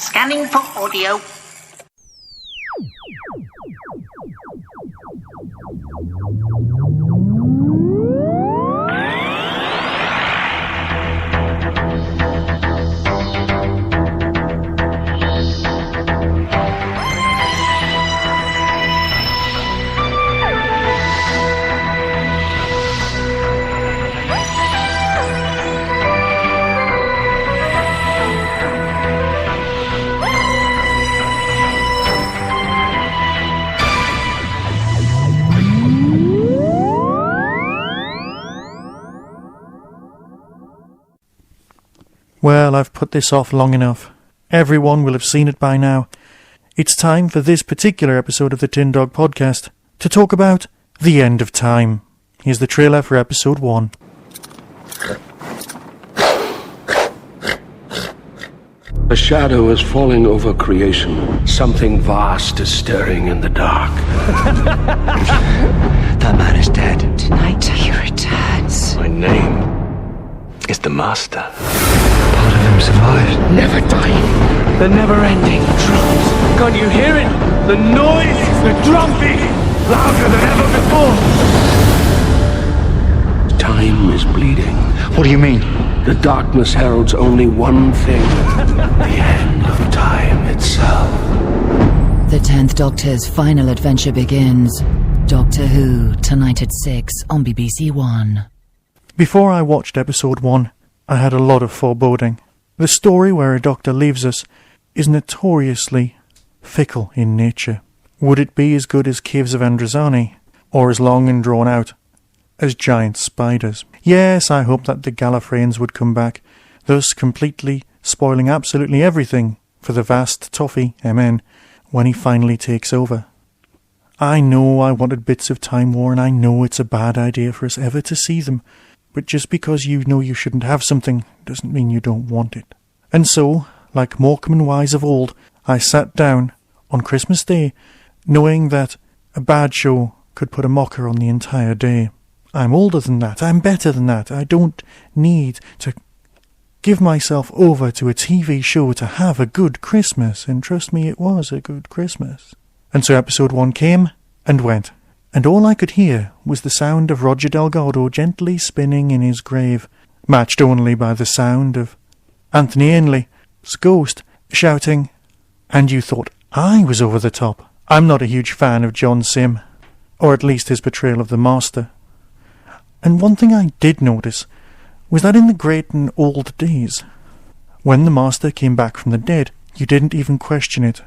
Scanning for audio. Well, I've put this off long enough. Everyone will have seen it by now. It's time for this particular episode of the Tin Dog Podcast to talk about the end of time. Here's the trailer for episode 1. A shadow is falling over creation. Something vast is stirring in the dark. That man is dead. Tonight he returns. My name is the Master. Part of him survived. Never dying. The never-ending drums. Can't you hear it? The noise, the drum beat, louder than ever before. Time is bleeding. What do you mean? The darkness heralds only one thing. The end of time itself. The 10th Doctor's final adventure begins. Doctor Who, tonight at 6 on BBC One. Before I watched episode 1, I had a lot of foreboding. The story where a doctor leaves us is notoriously fickle in nature. Would it be as good as Caves of Androzani, or as long and drawn out as giant spiders? Yes, I hope that the Gallifreyans would come back, thus completely spoiling absolutely everything for the vast toffee, MN, when he finally takes over. I know I wanted bits of Time War, and I know it's a bad idea for us ever to see them, but just because you know you shouldn't have something doesn't mean you don't want it. And so, like Morecambe and Wise of old, I sat down on Christmas Day, knowing that a bad show could put a mocker on the entire day. I'm older than that, I'm better than that, I don't need to give myself over to a TV show to have a good Christmas, and trust me, it was a good Christmas. And so episode 1 came and went, and all I could hear was the sound of Roger Delgado gently spinning in his grave, matched only by the sound of Anthony Ainley's ghost shouting, and you thought I was over the top. I'm not a huge fan of John Sim, or at least his portrayal of the Master. And one thing I did notice was that in the great and old days, when the Master came back from the dead, you didn't even question it.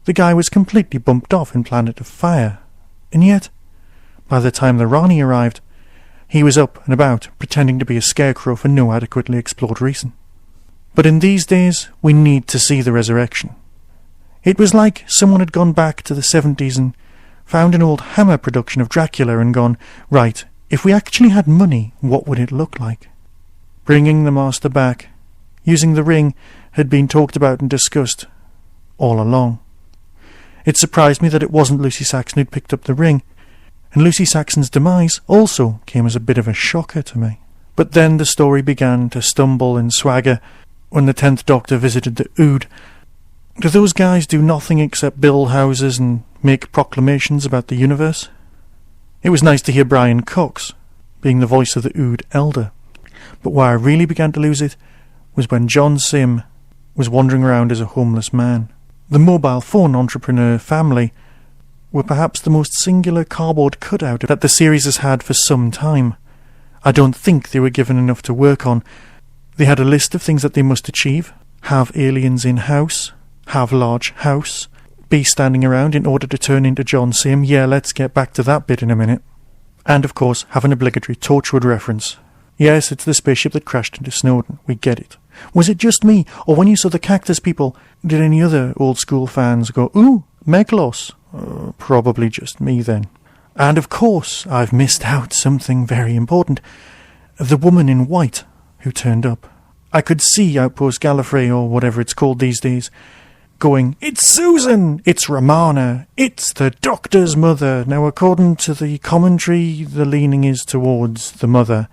The guy was completely bumped off in Planet of Fire, and yet, by the time the Rani arrived, he was up and about, pretending to be a scarecrow for no adequately explored reason. But in these days, we need to see the resurrection. It was like someone had gone back to the 70s and found an old Hammer production of Dracula and gone, right, if we actually had money, what would it look like? Bringing the Master back, using the ring, had been talked about and discussed all along. It surprised me that it wasn't Lucy Saxon who'd picked up the ring, and Lucy Saxon's demise also came as a bit of a shocker to me. But then the story began to stumble and swagger when the 10th Doctor visited the Ood. Do those guys do nothing except build houses and make proclamations about the universe? It was nice to hear Brian Cox being the voice of the Ood Elder, but where I really began to lose it was when John Sim was wandering around as a homeless man. The mobile phone entrepreneur family were perhaps the most singular cardboard cutout that the series has had for some time. I don't think they were given enough to work on. They had a list of things that they must achieve: have aliens in-house, have large house, be standing around in order to turn into John Sim. Yeah, let's get back to that bit in a minute. And of course, have an obligatory Torchwood reference. Yes, it's the spaceship that crashed into Snowdon. We get it. Was it just me, or when you saw the cactus people, did any other old school fans go, ooh, Meglos? Probably just me then. And of course, I've missed out something very important. The woman in white who turned up. I could see Outpost Gallifrey, or whatever it's called these days, going, it's Susan! It's Romana! It's the Doctor's mother! Now, according to the commentary, the leaning is towards the mother.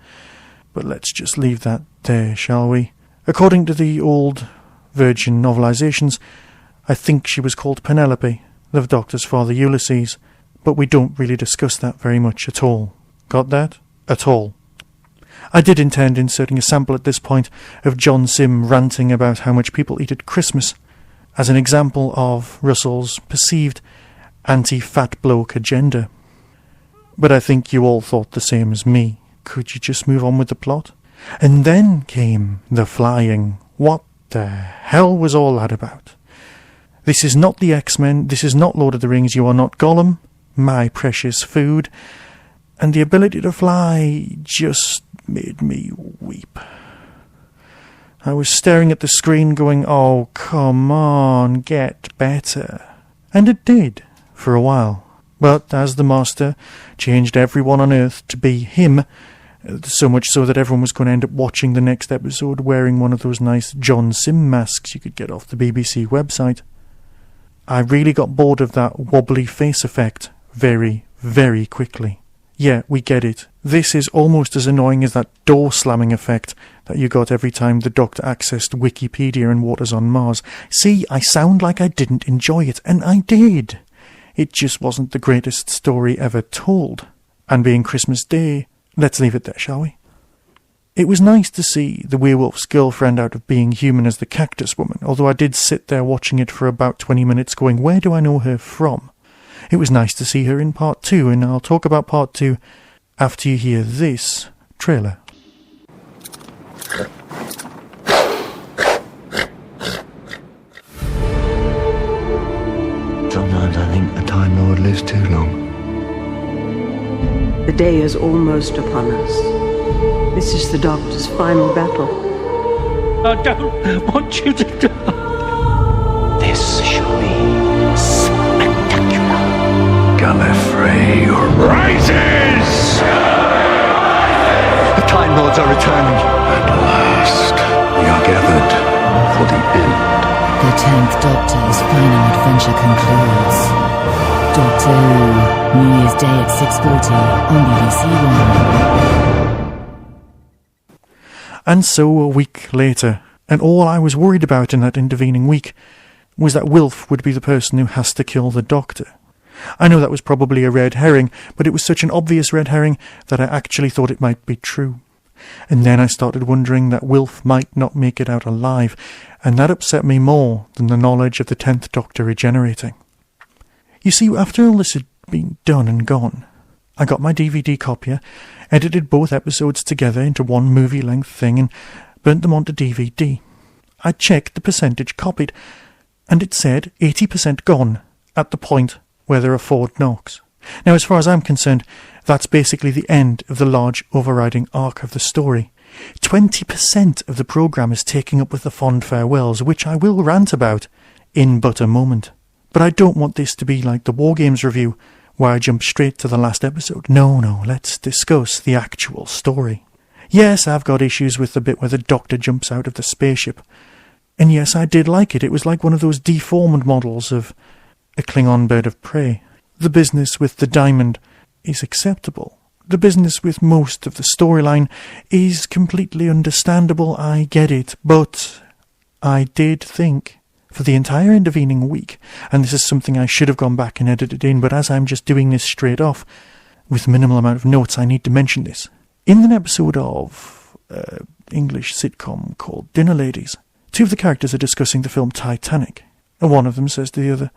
But let's just leave that there, shall we? According to the old Virgin novelizations, I think she was called Penelope, the Doctor's father Ulysses, but we don't really discuss that very much at all. Got that? At all. I did intend inserting a sample at this point of John Sim ranting about how much people eat at Christmas, as an example of Russell's perceived anti-fat bloke agenda. But I think you all thought the same as me. Could you just move on with the plot? And then came the flying. What the hell was all that about? This is not the X-Men, this is not Lord of the Rings, you are not Gollum, my precious food, and the ability to fly just made me weep. I was staring at the screen going, oh, come on, get better. And it did, for a while. But as the Master changed everyone on Earth to be him, so much so that everyone was going to end up watching the next episode wearing one of those nice John Sim masks you could get off the BBC website, I really got bored of that wobbly face effect very, very quickly. Yeah, we get it. This is almost as annoying as that door slamming effect that you got every time the Doctor accessed Wikipedia and Waters on Mars. See, I sound like I didn't enjoy it, and I did. It just wasn't the greatest story ever told. And being Christmas Day, let's leave it there, shall we? It was nice to see the werewolf's girlfriend out of being human as the cactus woman, although I did sit there watching it for about 20 minutes going, where do I know her from? It was nice to see her in part 2, and I'll talk about part 2 after you hear this trailer. Sometimes I think the Time Lord lives too long. The day is almost upon us. This is the Doctor's final battle. I don't want you to die. This shall be spectacular. Gallifrey rises! The Time Lords are returning. At last, we are gathered for the end. The 10th Doctor's final adventure concludes. Doctor Who, New Year's Day at 6:40 on BBC One. And so a week later, and all I was worried about in that intervening week was that Wilf would be the person who has to kill the Doctor. I know that was probably a red herring, but it was such an obvious red herring that I actually thought it might be true. And then I started wondering that Wilf might not make it out alive, and that upset me more than the knowledge of the 10th Doctor regenerating. You see, after all this had been done and gone, I got my DVD copier, edited both episodes together into one movie-length thing, and burnt them onto DVD. I checked the percentage copied, and it said 80% gone at the point where there are 4 knocks. Now, as far as I'm concerned, that's basically the end of the large overriding arc of the story. 20% of the programme is taking up with the fond farewells, which I will rant about in but a moment. But I don't want this to be like the War Games review, where I jump straight to the last episode. No, let's discuss the actual story. Yes, I've got issues with the bit where the Doctor jumps out of the spaceship. And yes, I did like it. It was like one of those deformed models of a Klingon bird of prey. The business with the diamond is acceptable. The business with most of the storyline is completely understandable, I get it, but I did think, for the entire intervening week, and this is something I should have gone back and edited in, but as I'm just doing this straight off, with minimal amount of notes, I need to mention this. In an episode of English sitcom called Dinner Ladies, 2 of the characters are discussing the film Titanic, and one of them says to the other,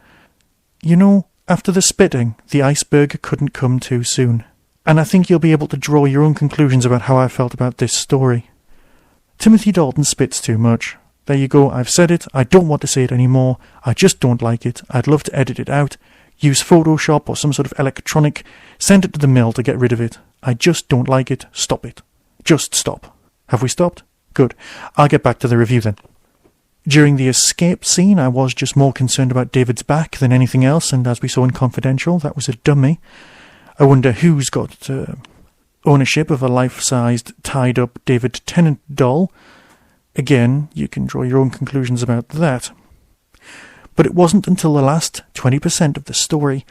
you know, after the spitting, the iceberg couldn't come too soon. And I think you'll be able to draw your own conclusions about how I felt about this story. Timothy Dalton spits too much. There you go, I've said it, I don't want to say it anymore, I just don't like it, I'd love to edit it out, use Photoshop or some sort of electronic, send it to the mill to get rid of it. I just don't like it, stop it. Just stop. Have we stopped? Good. I'll get back to the review then. During the escape scene, I was just more concerned about David's back than anything else, and as we saw in Confidential, that was a dummy. I wonder who's got ownership of a life-sized, tied-up David Tennant doll. Again, you can draw your own conclusions about that. But it wasn't until the last 20% of the story,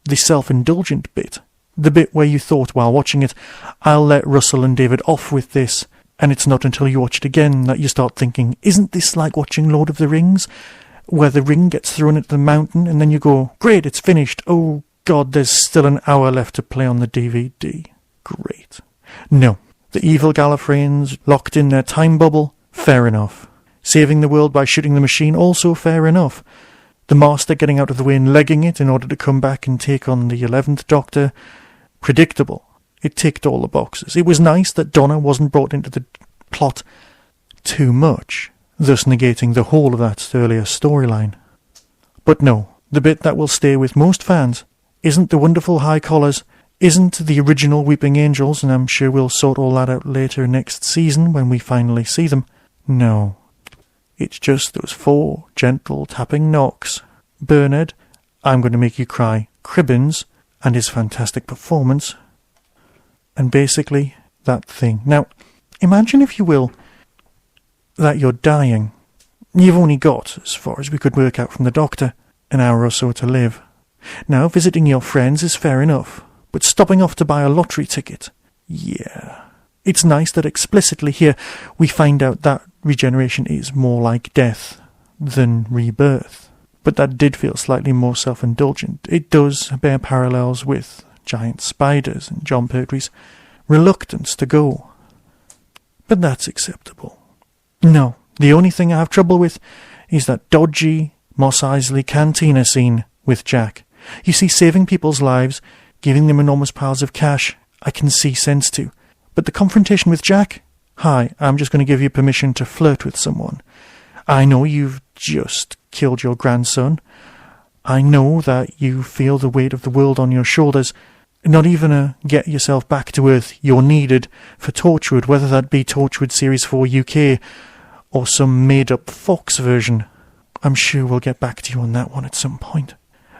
the self-indulgent bit, the bit where you thought while watching it, I'll let Russell and David off with this, and it's not until you watch it again that you start thinking, isn't this like watching Lord of the Rings? where the ring gets thrown into the mountain and then you go, great, it's finished. Oh God, there's still an hour left to play on the DVD. Great. No. The evil Gallifreyans locked in their time bubble? Fair enough. Saving the world by shooting the machine? Also fair enough. The Master getting out of the way and legging it in order to come back and take on the 11th Doctor? Predictable. It ticked all the boxes. It was nice that Donna wasn't brought into the plot too much, thus negating the whole of that earlier storyline. But no, the bit that will stay with most fans isn't the wonderful high collars, isn't the original Weeping Angels, and I'm sure we'll sort all that out later next season when we finally see them. No. It's just those 4 gentle tapping knocks. Bernard, I'm going to make you cry. Cribbins, and his fantastic performance. And basically, that thing. Now, imagine, if you will, that you're dying. You've only got, as far as we could work out from the doctor, an hour or so to live. Now, visiting your friends is fair enough, but stopping off to buy a lottery ticket? Yeah. It's nice that explicitly here we find out that regeneration is more like death than rebirth. But that did feel slightly more self-indulgent. It does bear parallels with giant spiders and John Pertwee's reluctance to go. But that's acceptable. No, the only thing I have trouble with is that dodgy Mos Eisley cantina scene with Jack. You see, saving people's lives, giving them enormous piles of cash, I can see sense to. But the confrontation with Jack? Hi, I'm just going to give you permission to flirt with someone. I know you've just killed your grandson. I know that you feel the weight of the world on your shoulders. Not even a get yourself back to Earth, you're needed for Torchwood, whether that be Torchwood Series 4 UK or some made-up Fox version. I'm sure we'll get back to you on that one at some point.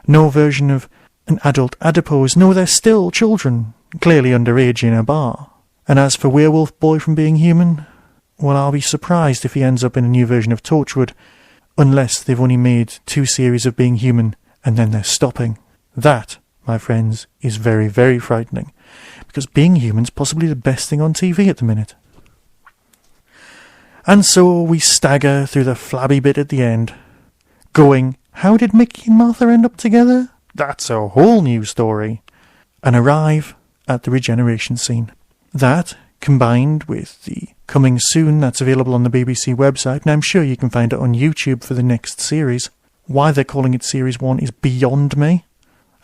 No version of an adult adipose. No, they're still children, clearly underage in a bar. And as for Werewolf Boy from Being Human, well, I'll be surprised if he ends up in a new version of Torchwood, unless they've only made 2 series of Being Human and then they're stopping. That, my friends, is very, very frightening, because Being Human's possibly the best thing on TV at the minute. And so we stagger through the flabby bit at the end, going, how did Mickey and Martha end up together? That's a whole new story. And arrive at the regeneration scene. That, combined with the coming soon that's available on the BBC website, and I'm sure you can find it on YouTube for the next series. Why they're calling it Series 1 is beyond me.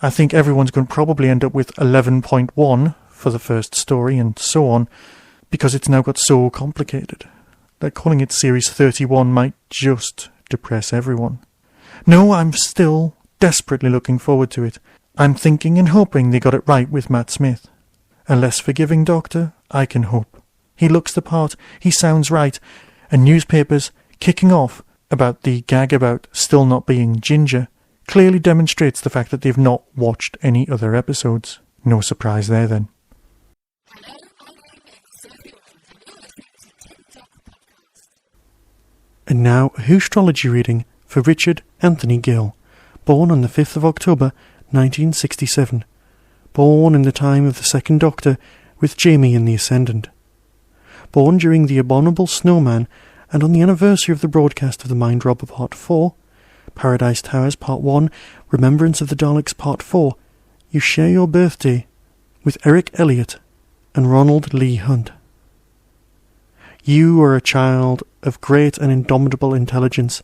I think everyone's going to probably end up with 11.1 for the first story and so on, because it's now got so complicated. That calling it Series 31 might just depress everyone. No, I'm still desperately looking forward to it. I'm thinking and hoping they got it right with Matt Smith. A less forgiving Doctor, I can hope. He looks the part, he sounds right, and newspapers kicking off about the gag about still not being Ginger clearly demonstrates the fact that they've not watched any other episodes. No surprise there then. And now a Whostrology reading for Richard Anthony Gill, born on the 5th of October 1967. Born in the time of the Second Doctor, with Jamie in the Ascendant. Born during the Abominable Snowman, and on the anniversary of the broadcast of The Mind Robber Part 4, Paradise Towers Part 1, Remembrance of the Daleks Part 4, you share your birthday with Eric Elliott and Ronald Lee Hunt. You are a child of great and indomitable intelligence.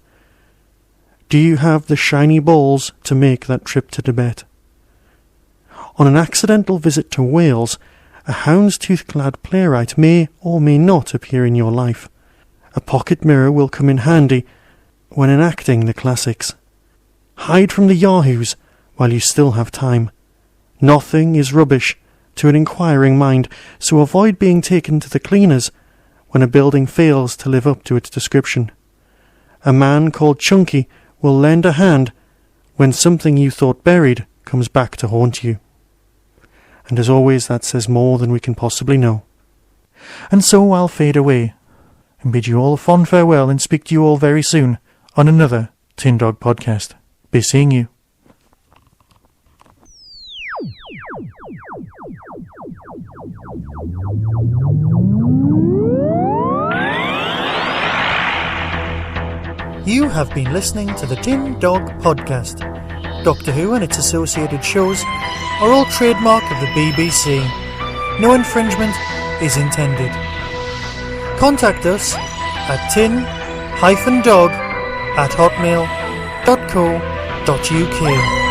Do you have the shiny balls to make that trip to Tibet? On an accidental visit to Wales, a houndstooth-clad playwright may or may not appear in your life. A pocket mirror will come in handy when enacting the classics. Hide from the yahoos while you still have time. Nothing is rubbish to an inquiring mind, so avoid being taken to the cleaners when a building fails to live up to its description. A man called Chunky will lend a hand when something you thought buried comes back to haunt you. And as always, that says more than we can possibly know. And so I'll fade away, and bid you all a fond farewell, and speak to you all very soon on another Tin Dog podcast. Be seeing you. You You have been listening to the Tin Dog Podcast. Doctor Who and its associated shows are all trademark of the BBC. No infringement is intended. Contact us at tin-dog@hotmail.co.uk.